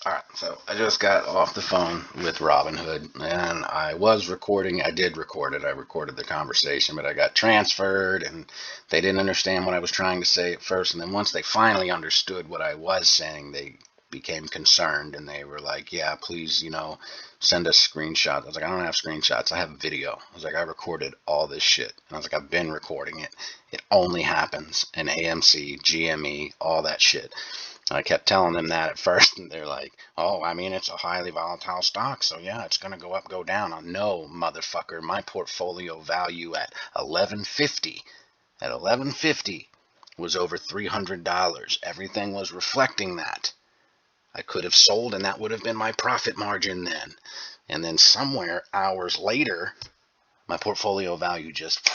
Alright, so I just got off the phone with Robinhood, and I did record it. I recorded the conversation, but I got transferred, and they didn't understand what I was trying to say at first, and then once they finally understood what I was saying, they became concerned, and they were like, yeah, please, send us screenshots. I was like, I don't have screenshots, I have video. I was like, I recorded all this shit. And I was like, I've been recording it. It only happens in AMC, GME, all that shit. I kept telling them that at first, and they're like, oh, I mean, it's a highly volatile stock, so yeah, it's going to go up, go down. No, motherfucker, my portfolio value at 1150 was over $300. Everything was reflecting that. I could have sold, and that would have been my profit margin then. And then somewhere, hours later, my portfolio value just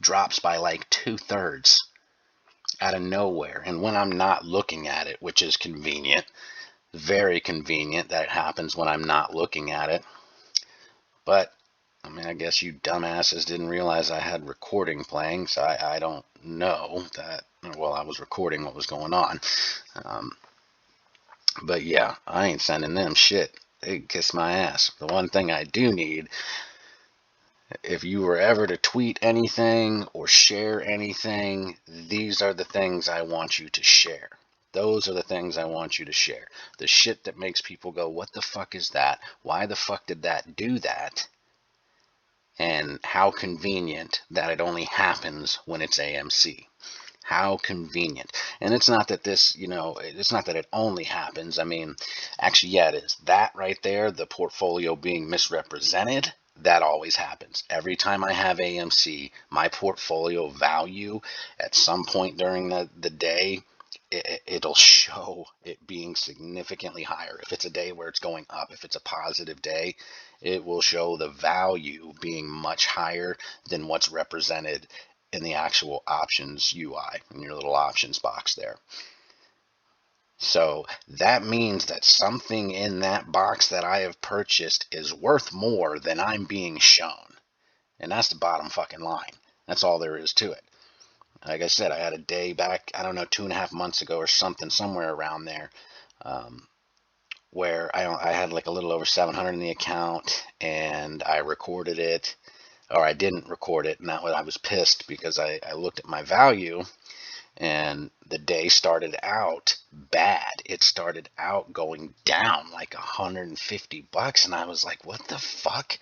drops by like 2/3 out of nowhere. And when I'm not looking at it, which is convenient, very convenient that it happens when I'm not looking at it. But I mean, I guess you dumbasses didn't realize I had recording playing, so I don't know that. Well, I was recording what was going on. But yeah, I ain't sending them shit. They can kiss my ass. The one thing I do need, if you were ever to tweet anything or share anything, these are the things I want you to share. Those are the things I want you to share. The shit that makes people go, what the fuck is that? Why the fuck did that do that? And how convenient that it only happens when it's AMC. How convenient. And it's not that it's not that it only happens. I mean, actually, yeah, it is. That right there, the portfolio being misrepresented, that always happens. Every time I have AMC, my portfolio value at some point during the day, it'll show it being significantly higher. If it's a day where it's going up, if it's a positive day, it will show the value being much higher than what's represented in the actual options UI, in your little options box there. So that means that something in that box that I have purchased is worth more than I'm being shown. And that's the bottom fucking line. That's all there is to it. Like I said, I had a day back, I don't know, 2.5 months ago or something, somewhere around there, where I had like a little over 700 in the account, and I recorded it, or I didn't record it, and I was pissed because I looked at my value, and the day started out bad. It started out going down like $150, and I was like, what the fuck?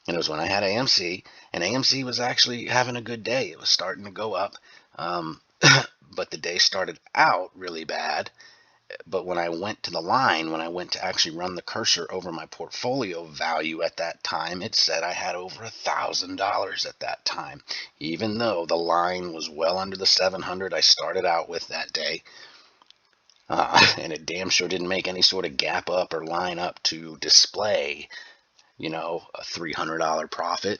And it was when I had AMC, and AMC was actually having a good day. It was starting to go up, but the day started out really bad. But when I went to the line, when I went to actually run the cursor over my portfolio value at that time, it said I had over $1,000 at that time, even though the line was well under the 700 I started out with that day. And it damn sure didn't make any sort of gap up or line up to display, a $300 profit.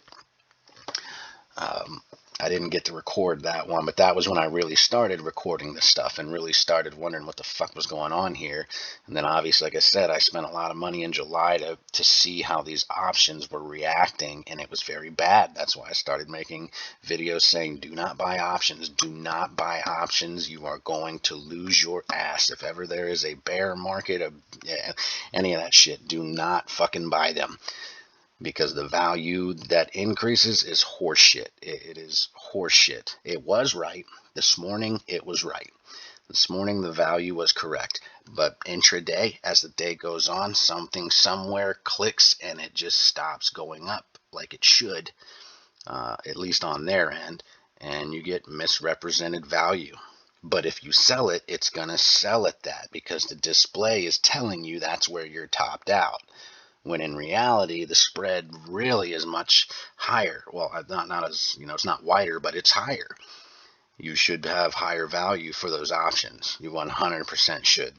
I didn't get to record that one, but that was when I really started recording this stuff and really started wondering what the fuck was going on here. And then obviously, like I said, I spent a lot of money in July to see how these options were reacting, and it was very bad. That's why I started making videos saying, do not buy options. Do not buy options. You are going to lose your ass. If ever there is a bear market, any of that shit, do not fucking buy them. Because the value that increases is horseshit. It is horseshit. It was right. This morning, it was right. This morning, the value was correct. But intraday, as the day goes on, something somewhere clicks and it just stops going up like it should, at least on their end, and you get misrepresented value. But if you sell it, it's going to sell at that because the display is telling you that's where you're topped out. When in reality, the spread really is much higher. Well, not as, it's not wider, but it's higher. You should have higher value for those options. You 100% should.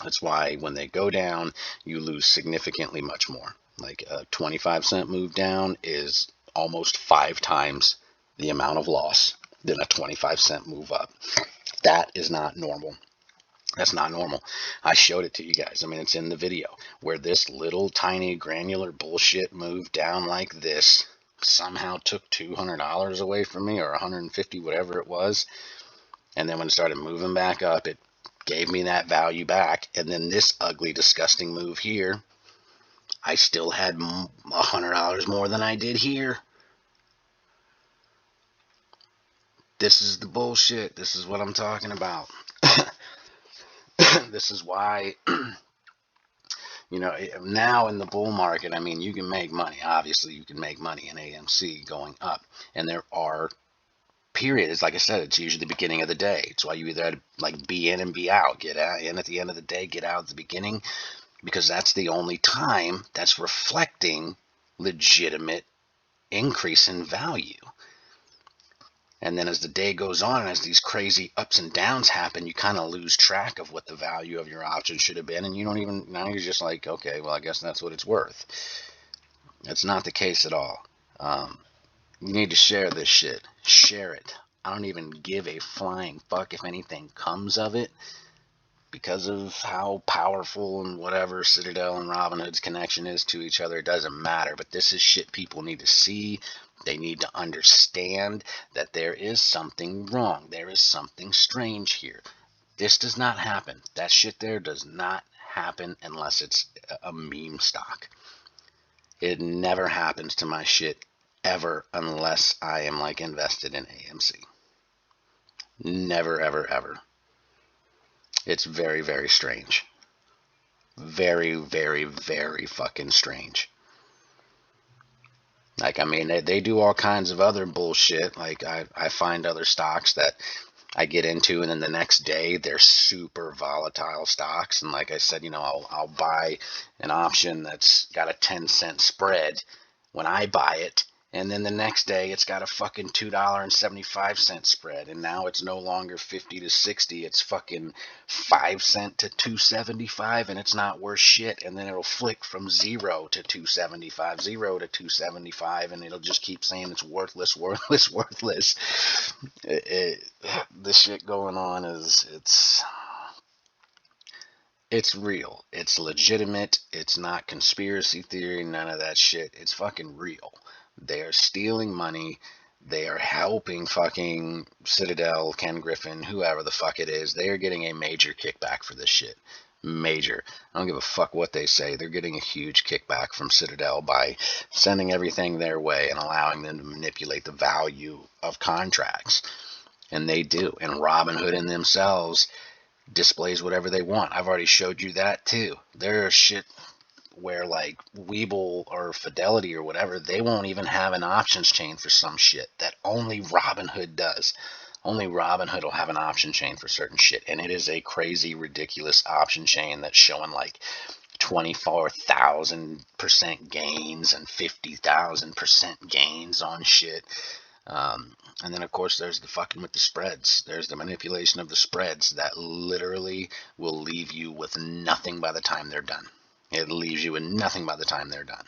That's why when they go down, you lose significantly much more. Like a 25-cent move down is almost 5 times the amount of loss than a 25-cent move up. That is not normal. That's not normal. I showed it to you guys. I mean, it's in the video where this little tiny granular bullshit moved down like this, somehow took $200 away from me, or $150, whatever it was. And then when it started moving back up, it gave me that value back. And then this ugly, disgusting move here, I still had $100 more than I did here. This is the bullshit. This is what I'm talking about. This is why, now in the bull market, I mean, you can make money. Obviously, you can make money in AMC going up. And there are periods, like I said, it's usually the beginning of the day. It's why you either like be in and be out. Get in at the end of the day, get out at the beginning, because that's the only time that's reflecting legitimate increase in value. And then as the day goes on and as these crazy ups and downs happen, you kind of lose track of what the value of your option should have been. And you don't even, now you're just like, okay, well, I guess that's what it's worth. That's not the case at all. You need to share this shit. Share it. I don't even give a flying fuck if anything comes of it, because of how powerful and whatever Citadel and Robinhood's connection is to each other. It doesn't matter. But this is shit people need to see. They need to understand that there is something wrong. There is something strange here. This does not happen. That shit there does not happen unless it's a meme stock. It never happens to my shit ever unless I am like invested in AMC. Never, ever, ever. It's very, very strange. Very, very, very fucking strange. Like, I mean, they do all kinds of other bullshit. Like, I find other stocks that I get into, and then the next day they're super volatile stocks. And like I said, I'll buy an option that's got a 10-cent spread when I buy it, and then the next day it's got a fucking $2.75 spread, and now it's no longer 50 to 60, it's fucking 5 cent to 2.75, and it's not worth shit. And then it'll flick from 0 to 2.75, 0 to 2.75, and it'll just keep saying it's worthless, worthless, worthless. The shit going on is, it's real. It's legitimate. It's not conspiracy theory, none of that shit. It's fucking real. They are stealing money. They are helping fucking Citadel, Ken Griffin, whoever the fuck it is. They are getting a major kickback for this shit. Major. I don't give a fuck what they say. They're getting a huge kickback from Citadel by sending everything their way and allowing them to manipulate the value of contracts. And they do. And Robinhood in themselves displays whatever they want. I've already showed you that too. There's shit where like Webull or Fidelity or whatever, they won't even have an options chain for some shit that only Robinhood does. Only Robinhood will have an option chain for certain shit, and it is a crazy, ridiculous option chain that's showing like 24,000% gains and 50,000% gains on shit. And then, of course, there's the fucking with the spreads. There's the manipulation of the spreads that literally will leave you with nothing by the time they're done. It leaves you with nothing by the time they're done.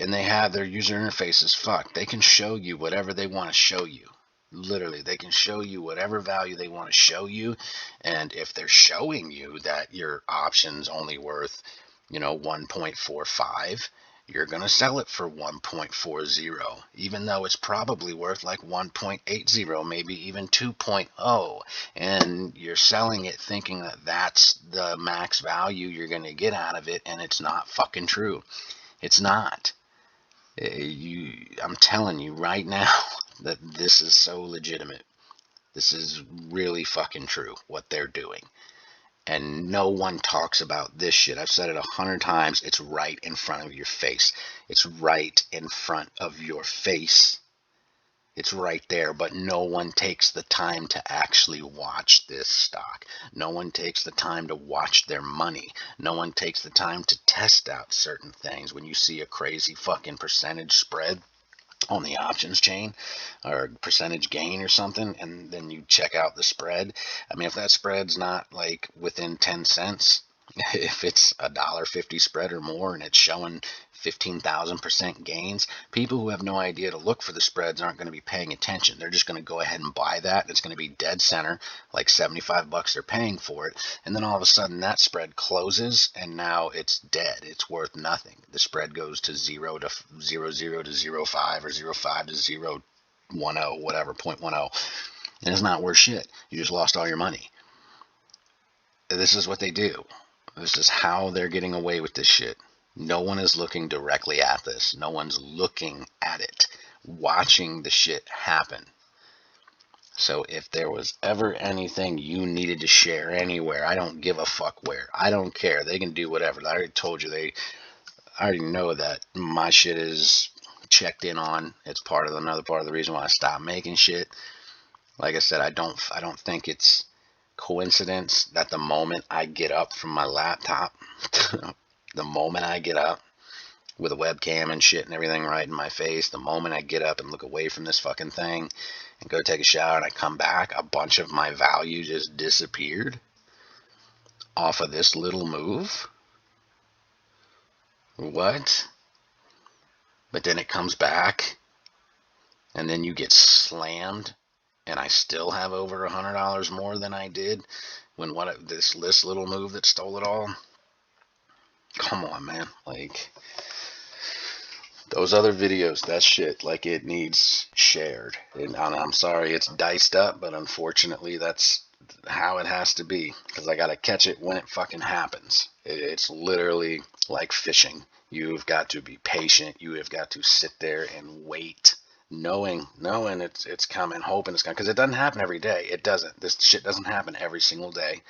And they have their user interfaces fucked. They can show you whatever they want to show you. Literally, they can show you whatever value they want to show you. And if they're showing you that your option's only worth, 1.45, you're going to sell it for 1.40, even though it's probably worth like 1.80, maybe even 2.0. And you're selling it thinking that that's the max value you're going to get out of it, and it's not fucking true. It's not. I'm telling you right now that this is so legitimate. This is really fucking true, what they're doing. And no one talks about this shit. I've said it 100 times. It's right in front of your face. It's right in front of your face. It's right there, but no one takes the time to actually watch this stock. No one takes the time to watch their money. No one takes the time to test out certain things. When you see a crazy fucking percentage spread on the options chain or percentage gain or something, and then you check out the spread. I mean, if that spread's not like within 10 cents, if it's $1.50 spread or more and it's showing 15,000% gains, people who have no idea to look for the spreads aren't going to be paying attention. They're just going to go ahead and buy that, and it's going to be dead center, like $75 they're paying for it. And then all of a sudden that spread closes, and now it's dead. It's worth nothing. The spread goes to 0 to 0, 0 to 0.5 or 0.5 to 0.10, whatever, 0.10. And it's not worth shit. You just lost all your money. this is what they do. This is how they're getting away with this shit. No one is looking directly at this. No one's looking at it, watching the shit happen. So if there was ever anything you needed to share anywhere, I don't give a fuck where. I don't care. They can do whatever. I already told you I already know that my shit is checked in on. It's another part of the reason why I stopped making shit. Like I said, I don't think it's coincidence that the moment I get up from my laptop, the moment I get up with a webcam and shit and everything right in my face, the moment I get up and look away from this fucking thing and go take a shower and I come back, a bunch of my value just disappeared off of this little move. What? But then it comes back and then you get slammed and I still have over $100 more than I did when this little move that stole it all. Come on, man. Like, those other videos, that shit, like, it needs shared. And I'm sorry it's diced up, but unfortunately that's how it has to be, because I gotta catch it when it fucking happens. It's literally like fishing. You've got to be patient. You have got to sit there and wait, knowing it's coming, hoping it's coming, because it doesn't happen every day. It doesn't. This shit doesn't happen every single day.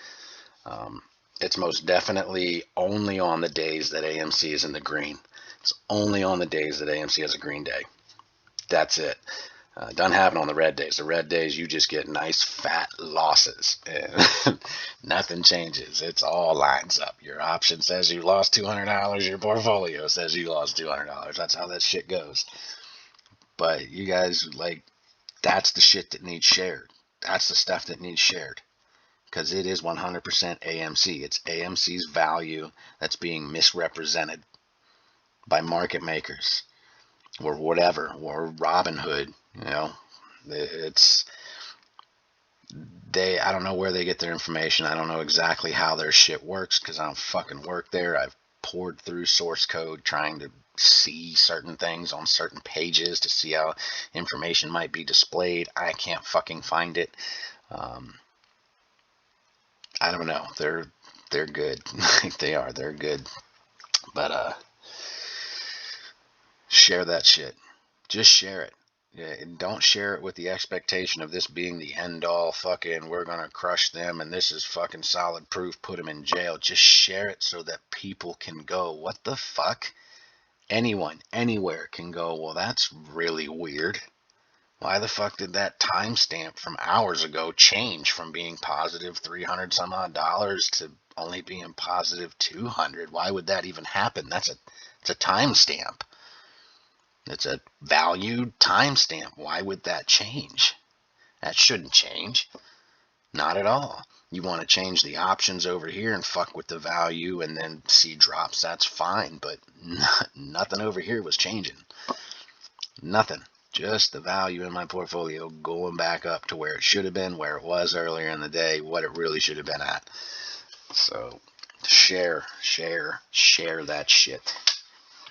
It's most definitely only on the days that AMC is in the green. It's only on the days that AMC has a green day. That's it. It doesn't happen on the red days. The red days, you just get nice fat losses. And nothing changes. It's all lines up. Your option says you lost $200. Your portfolio says you lost $200. That's how that shit goes. But you guys, like, that's the shit that needs shared. That's the stuff that needs shared. Because it is 100% AMC. It's AMC's value that's being misrepresented by market makers or whatever, or Robinhood. You know, I don't know where they get their information. I don't know exactly how their shit works because I don't fucking work there. I've poured through source code trying to see certain things on certain pages to see how information might be displayed. I can't fucking find it. I don't know. They're good. They are. They're good. But share that shit. Just share it. Yeah, don't share it with the expectation of this being the end all fucking we're gonna crush them and this is fucking solid proof, put them in jail. Just share it so that people can go, what the fuck? Anyone, anywhere can go, well, that's really weird. Why the fuck did that timestamp from hours ago change from being positive 300 some odd dollars to only being positive 200? Why would that even happen? It's a timestamp. It's a valued timestamp. Why would that change? That shouldn't change. Not at all. You want to change the options over here and fuck with the value and then see drops, that's fine, but nothing over here was changing. Nothing. Just the value in my portfolio going back up to where it should have been, where it was earlier in the day, what it really should have been at. So share that shit.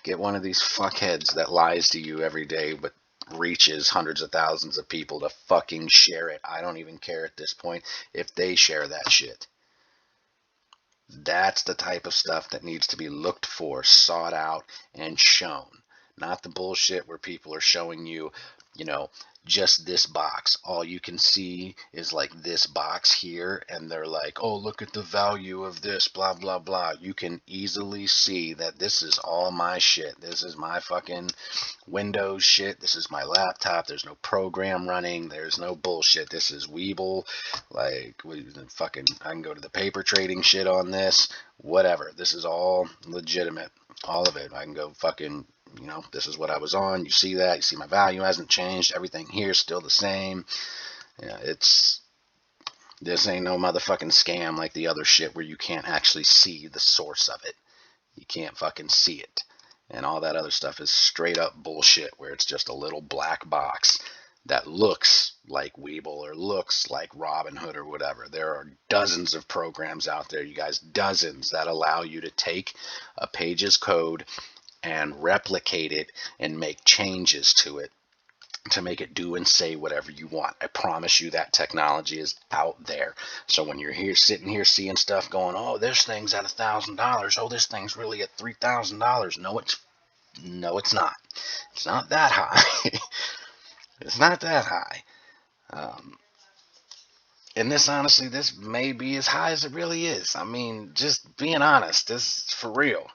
Get one of these fuckheads that lies to you every day but reaches hundreds of thousands of people to fucking share it. I don't even care at this point if they share that shit. That's the type of stuff that needs to be looked for, sought out, and shown. Not the bullshit where people are showing you, just this box. All you can see is like this box here, and they're like, oh, look at the value of this, blah, blah, blah. You can easily see that this is all my shit. This is my fucking Windows shit. This is my laptop. There's no program running. There's no bullshit. This is Weeble. Like, I can go to the paper trading shit on this. Whatever. This is all legitimate. All of it. I can go fucking... this is what I was on. You see that? You see my value hasn't changed. Everything here is still the same. Yeah, this ain't no motherfucking scam like the other shit where you can't actually see the source of it. You can't fucking see it. And all that other stuff is straight up bullshit where it's just a little black box that looks like Weeble or looks like Robinhood or whatever. There are dozens of programs out there, you guys, dozens that allow you to take a page's code and replicate it and make changes to it to make it do and say whatever you want. I promise you that technology is out there. So when you're here sitting here seeing stuff going, oh, this thing's at $1,000. Oh, this thing's really at $3,000. No, it's not. It's not that high. It's not that high. And this, honestly, this may be as high as it really is. I mean, just being honest, this is for real.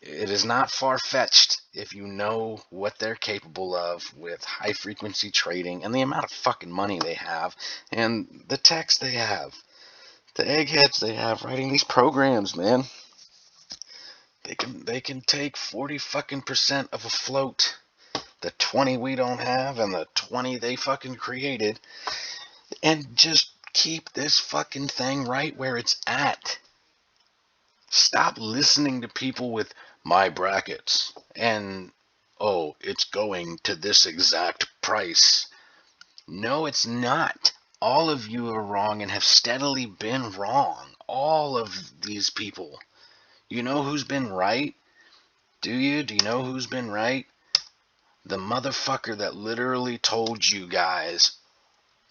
It is not far-fetched if you know what they're capable of with high-frequency trading and the amount of fucking money they have and the techs they have, the eggheads they have writing these programs, man. They can take 40 fucking percent of a float, the 20 we don't have and the 20 they fucking created, and just keep this fucking thing right where it's at. Stop listening to people with my brackets and, oh, it's going to this exact price. No, it's not. All of you are wrong and have steadily been wrong. All of these people. You know who's been right? Do you? Do you know who's been right? The motherfucker that literally told you guys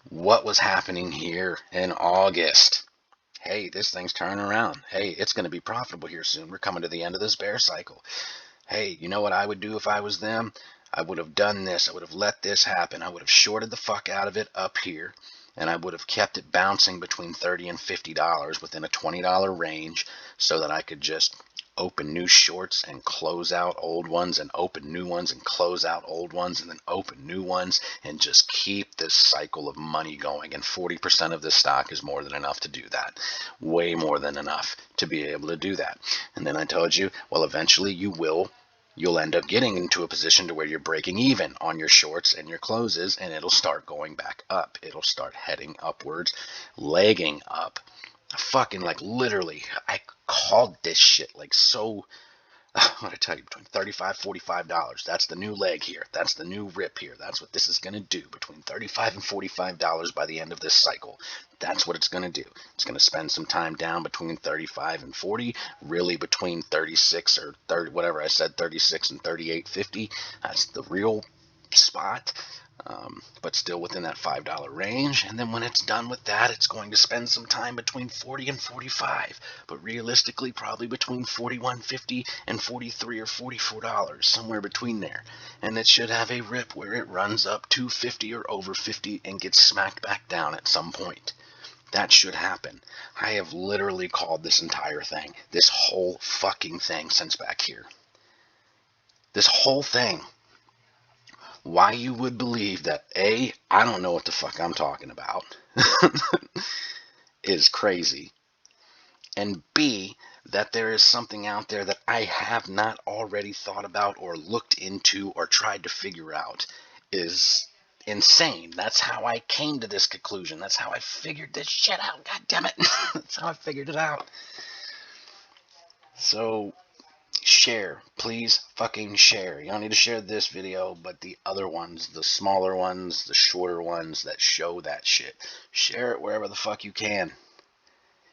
what was happening here in August. Hey, this thing's turning around. Hey, it's going to be profitable here soon. We're coming to the end of this bear cycle. Hey, you know what I would do if I was them? I would have done this. I would have let this happen. I would have shorted the fuck out of it up here, and I would have kept it bouncing between $30 and $50 within a $20 range so that I could just open new shorts and close out old ones and open new ones and close out old ones and then open new ones and just keep this cycle of money going. And 40% of this stock is more than enough to do that. Way more than enough to be able to do that. And then I told you, well, eventually you'll end up getting into a position to where you're breaking even on your shorts and your closes, and it'll start going back up. It'll start heading upwards, legging up. Fucking, like, literally, I called this shit like so, what I tell you, between $35, $45. That's the new leg here. That's the new rip here. That's what this is going to do, between $35 and $45 by the end of this cycle. That's what it's going to do. It's going to spend some time down between 35 and 40, really between 36 or 30, whatever I said, 36 and 38.50. That's the real spot. But still within that $5 range. And then when it's done with that, it's going to spend some time between 40 and 45, but realistically probably between 41.50 and 43 or $44, somewhere between there. And it should have a rip where it runs up to 50 or over 50 and gets smacked back down at some point. That should happen. I have literally called this entire thing, this whole fucking thing, since back here. This whole thing. Why you would believe that A, I don't know what the fuck I'm talking about, is crazy, and B, that there is something out there that I have not already thought about or looked into or tried to figure out is insane. That's how I came to this conclusion. That's how I figured this shit out. God damn it. That's how I figured it out. So share, please fucking share. You don't need to share this video, but the other ones, the smaller ones, the shorter ones that show that shit, share it wherever the fuck you can,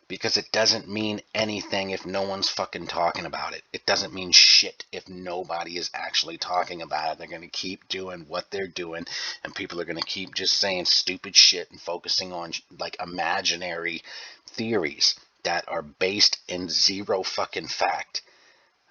because it doesn't mean anything if no one's fucking talking about it. It doesn't mean shit if nobody is actually talking about it. They're going to keep doing what they're doing, and people are going to keep just saying stupid shit and focusing on like imaginary theories that are based in zero fucking fact.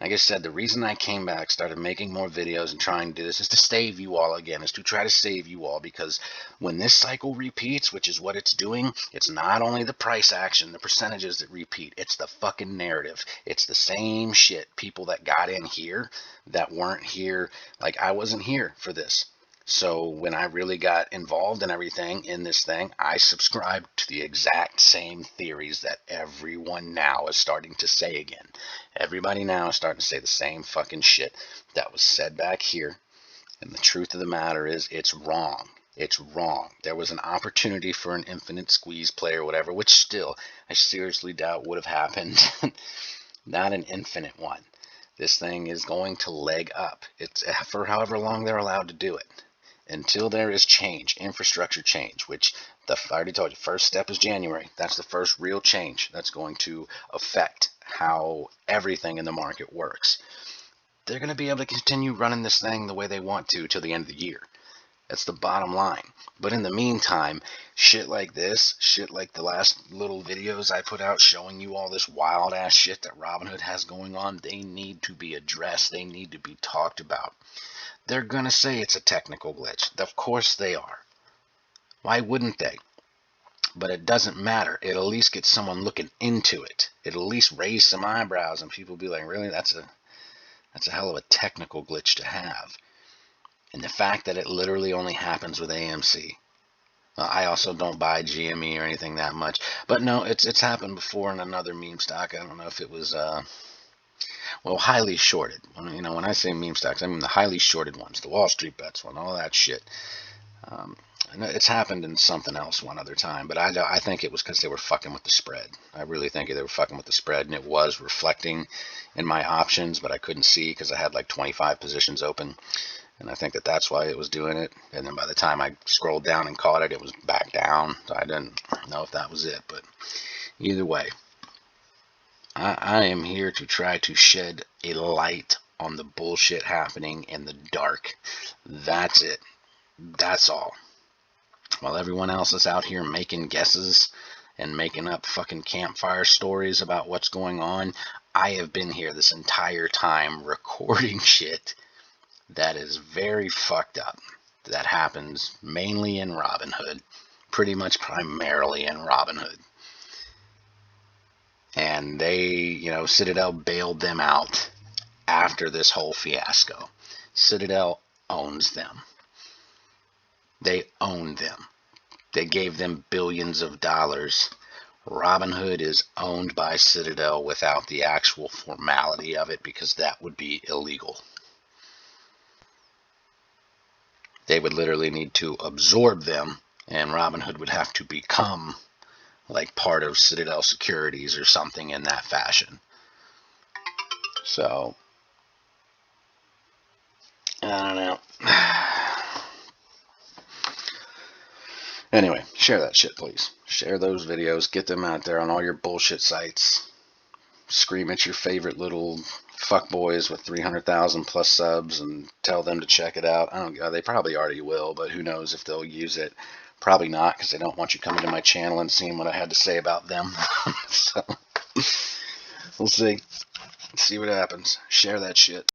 Like I said, the reason I came back, started making more videos and trying to do this is to save you all again, is to try to save you all, because when this cycle repeats, which is what it's doing, it's not only the price action, the percentages that repeat, it's the fucking narrative. It's the same shit. People that got in here that weren't here, like I wasn't here for this. So when I really got involved in everything in this thing, I subscribed to the exact same theories that everyone now is starting to say again. Everybody now is starting to say the same fucking shit that was said back here. And the truth of the matter is, it's wrong. It's wrong. There was an opportunity for an infinite squeeze play or whatever, which still, I seriously doubt would have happened. Not an infinite one. This thing is going to leg up. It's for however long they're allowed to do it. Until there is change, infrastructure change, which I already told you, first step is January. That's the first real change that's going to affect how everything in the market works. They're going to be able to continue running this thing the way they want to till the end of the year. That's the bottom line. But in the meantime, shit like this, shit like the last little videos I put out showing you all this wild ass shit that Robinhood has going on, they need to be addressed. They need to be talked about. They're going to say it's a technical glitch. Of course they are. Why wouldn't they? But it doesn't matter. It at least gets someone looking into it. It at least raise some eyebrows and people be like, really? That's a hell of a technical glitch to have. And the fact that it literally only happens with AMC. I also don't buy GME or anything that much. But no, it's happened before in another meme stock. I don't know if it was highly shorted. When I say meme stocks, I mean the highly shorted ones, the Wall Street bets one, all that shit. And it's happened in something else one other time, but I think it was because they were fucking with the spread. I really think they were fucking with the spread, and it was reflecting in my options, but I couldn't see because I had like 25 positions open, and I think that's why it was doing it. And then by the time I scrolled down and caught it, it was back down. So I didn't know if that was it, but either way, I am here to try to shed a light on the bullshit happening in the dark. That's it. That's all. While everyone else is out here making guesses and making up fucking campfire stories about what's going on, I have been here this entire time recording shit that is very fucked up. That happens mainly in Robinhood, pretty much primarily in Robinhood. And they, Citadel bailed them out after this whole fiasco. Citadel owns them. They own them. They gave them billions of dollars. Robinhood is owned by Citadel without the actual formality of it because that would be illegal. They would literally need to absorb them, and Robinhood would have to become like part of Citadel Securities or something in that fashion. So, I don't know. Anyway, share that shit, please. Share those videos. Get them out there on all your bullshit sites. Scream at your favorite little fuckboys with 300,000 plus subs and tell them to check it out. They probably already will, but who knows if they'll use it. Probably not, because they don't want you coming to my channel and seeing what I had to say about them. So, we'll see. See what happens. Share that shit.